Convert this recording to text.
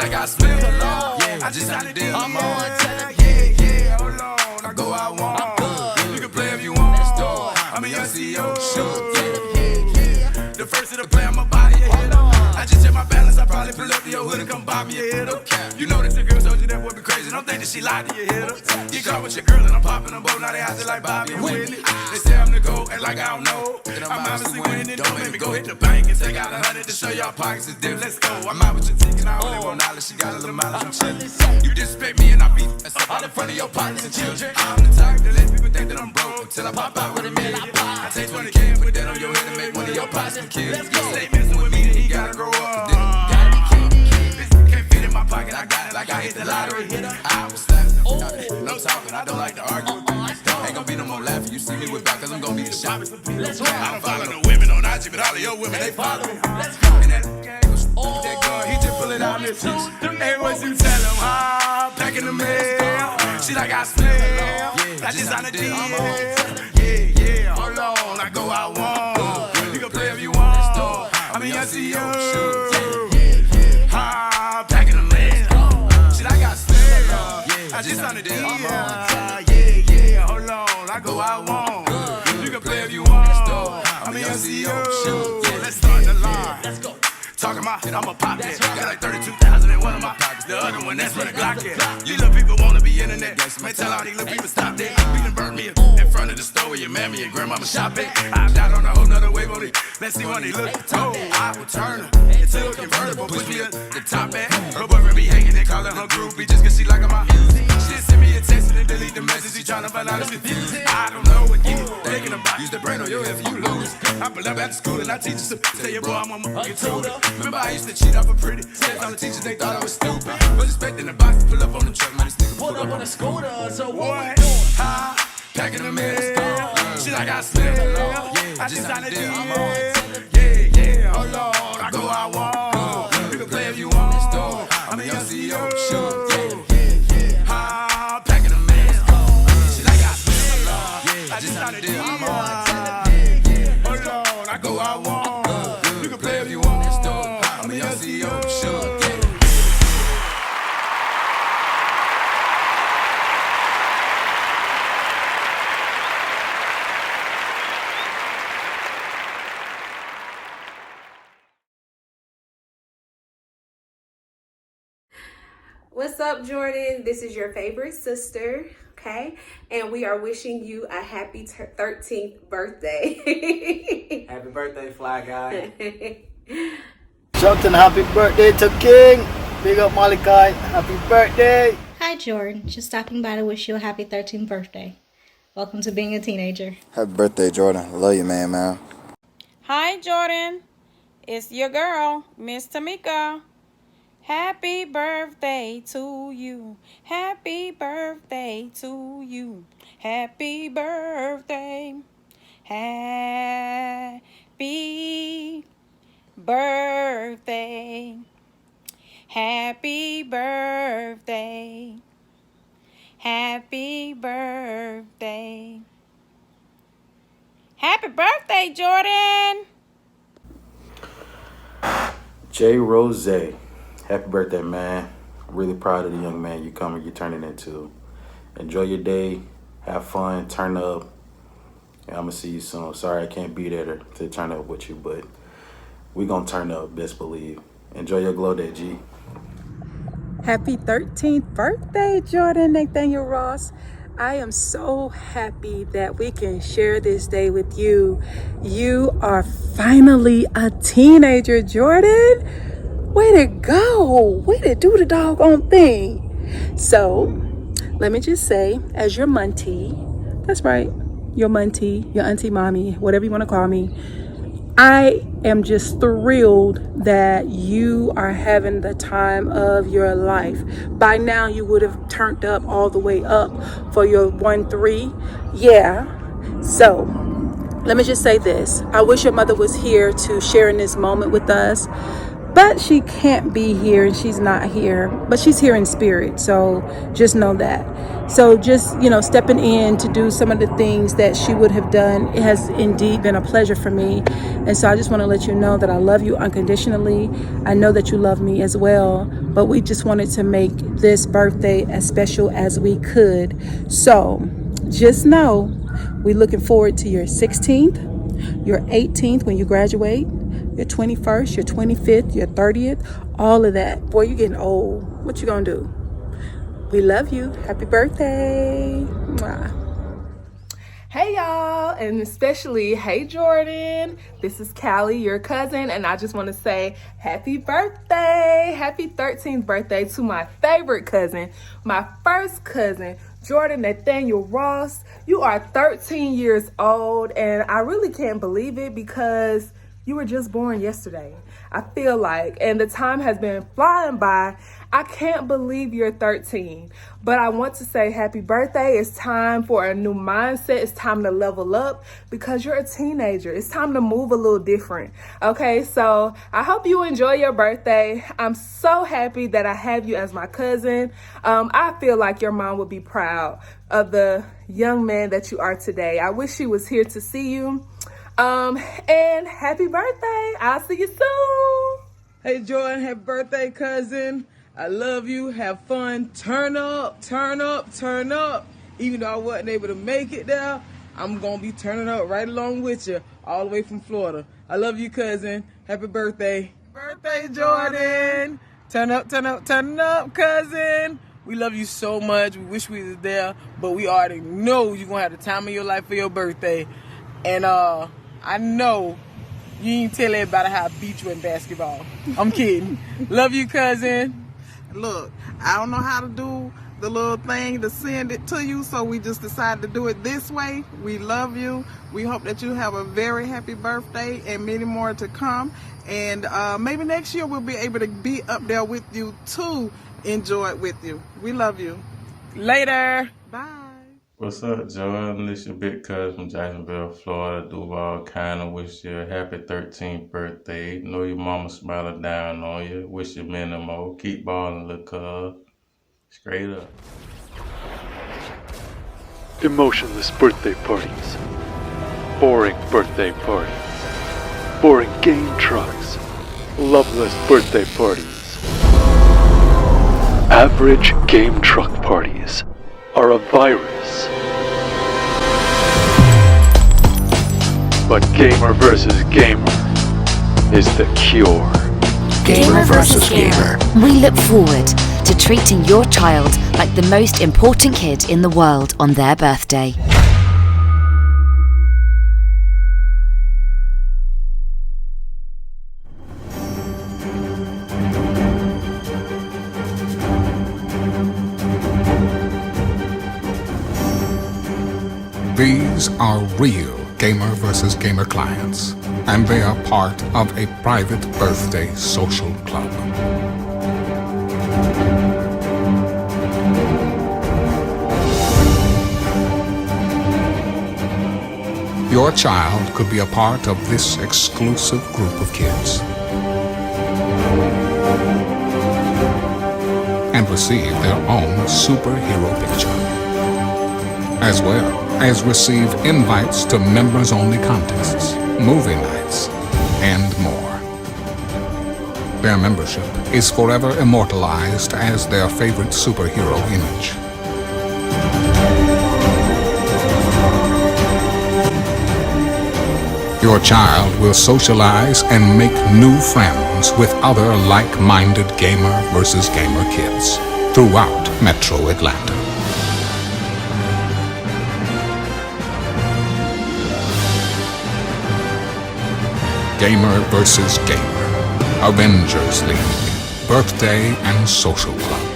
like I smell alone. I just signed a deal, I'm on. Yeah, hold on. I go out one. You can play if you want. I'm a young CEO. The first of the play, I'ma buy you a hitter. I just check my balance, I probably pull up to your hood and come buy me a hitter. You know that your girl told you that boy be crazy. Don't think that she lied to you, hitter. You caught with your girl and I'm popping them both. Now they out there like Bobby and Whitney. They say I'm the GOAT, and like I don't know. I'm obviously winning. Don't make me go hit the bank and take out 100 to show y'all pockets is dim. Let's go. I'm out with your ticket, I only want knowledge. She got a little mileage, I'm chillin'. You disrespect me and I beat all in front of your partners and children. I'm the type to let people think that I'm broke until I pop out with a million. I take 20K and put that on your head and make one of your pots and kids. Stay messing with me, then he gotta grow up. Can't fit in my pocket, I got it like I hit the lottery. I was slapping, no talking, I don't like to argue. Ain't gonna be no more laughing, you see me with back, cause I'm gonna be the shop. I don't follow no women on IG, but all of your women, they follow me. And that gun, he just pull it out in his cheeks. Hey, what you tell him, huh? Back in the mail, she like I smell. I just on the deal. Yeah, hold on, I go out one. You can play if you want. I'm a young CEO. Back in the mail, she like I smell. I just on the deal. Yeah, hold on, I go out one. You can play if you want. I'm a young CEO. Let's start the line. Let's go. Talking about, I'ma pop that. Got like 32,000 in one of my pockets. The other one, that's where the Glock is. You little people wanna be internet. Man, tell all these little people stop that. We done burn me in front of the store where your mammy and grandmama shop it. I'm down on a whole nother wave on it. Let's see when they look. Oh, I will turn her into a convertible. Push me at the top back. Her boyfriend be hanging and calling her groupie just cause she like my music. She send me a text and delete the message. She tryna find out if it's confusing. I don't know what you thinking about. Use the brain on your head if you lose. I pull up after school and I teach you some. Tell your boy I'm on my fucking tutor. Remember I used to cheat off a pretty. Said all the teachers they thought I was stupid. Was expecting the box to pull up on the truck. Man, this nigga pulled up on the scooter. So what? Packing the mess. She like I smell. I just signed a deal. Yeah, hold on. I go out one. You can play if you want. I'm a young CEO. Packing the mess. She like I smell. I just signed a deal. Hold on. I go out one. You can play if you want. I'm a young CEO. What's up, Jordan? This is your favorite sister, okay? And we are wishing you a happy 13th birthday. Happy birthday, Fly Guy. Shouting happy birthday to King. Big up Malachi. Happy birthday. Hi, Jordan. Just stopping by to wish you a happy 13th birthday. Welcome to being a teenager. Happy birthday, Jordan. I love you, man. Hi, Jordan. It's your girl, Miss Tamika. Happy birthday to you. Happy birthday to you. Happy birthday. Happy birthday. Happy birthday. Happy birthday. Happy birthday, Jordan. J. Rose. Happy birthday, man. I'm really proud of the young man you're turning into. Enjoy your day. Have fun. Turn up. And I'm going to see you soon. Sorry I can't be there to turn up with you, but we're going to turn up, best believe. Enjoy your glow day, G. Happy 13th birthday, Jordan Nathaniel Ross. I am so happy that we can share this day with you. You are finally a teenager, Jordan. Way to go. Way to do the doggone thing. So, let me just say, as your muntie, that's right, your muntie, your auntie mommy, whatever you want to call me, I am just thrilled that you are having the time of your life. By now, you would have turned up all the way up for your 1-3. Yeah. So, let me just say this. I wish your mother was here to share in this moment with us. but she can't be here and she's not here, but she's here in spirit. So just know that. So just, stepping in to do some of the things that she would have done, it has indeed been a pleasure for me. And so I just want to let you know that I love you unconditionally. I know that you love me as well, but we just wanted to make this birthday as special as we could. So just know we're looking forward to your 16th, your 18th when you graduate, your 21st, your 25th, your 30th, all of that. Boy, you're getting old. What you gonna do? We love you. Happy birthday. Mwah. Hey y'all, and especially hey Jordan. This is Callie, your cousin, and I just want to say happy birthday. Happy 13th birthday to my favorite cousin, my first cousin, Jordan Nathaniel Ross. You are 13 years old, and I really can't believe it because you were just born yesterday. I feel like, and the time has been flying by. I can't believe you're 13, but I want to say happy birthday. It's time for a new mindset. It's time to level up because you're a teenager. It's time to move a little different. Okay, so I hope you enjoy your birthday. I'm so happy that I have you as my cousin. I feel like your mom would be proud of the young man that you are today. I wish she was here to see you. And happy birthday. I'll see you soon. Hey Jordan, happy birthday, cousin. I love you. Have fun. Turn up, turn up, turn up. Even though I wasn't able to make it there, I'm going to be turning up right along with you, all the way from Florida. I love you, cousin. Happy birthday. Birthday, Jordan. Turn up, turn up, turn up, cousin. We love you so much. We wish we was there, but we already know you're going to have the time of your life for your birthday. And I know you ain't tell everybody how I beat you in basketball. I'm kidding. Love you, cousin. Look, I don't know how to do the little thing to send it to you, so we just decided to do it this way. We love you. We hope that you have a very happy birthday and many more to come. And maybe next year we'll be able to be up there with you to enjoy it with you. We love you. Later. Bye. What's up, Jordan? This your big cousin from Jacksonville, Florida. Duval kind of wish you a happy 13th birthday. Know your mama smiling down on you. Wish you many more. Keep balling, little cuz. Straight up. Emotionless birthday parties. Boring birthday parties. Boring game trucks. Loveless birthday parties. Average game truck parties are a virus. But gamer versus gamer is the cure. Gamer versus gamer. We look forward to treating your child like the most important kid in the world on their birthday. These are real gamer versus gamer clients, and they are part of a private birthday social club. Your child could be a part of this exclusive group of kids and receive their own superhero picture, as well as receive invites to members-only contests, movie nights, and more. Their membership is forever immortalized as their favorite superhero image. Your child will socialize and make new friends with other like-minded gamer versus gamer kids throughout Metro Atlanta. Gamer versus Gamer, Avengers League, Birthday and Social Club.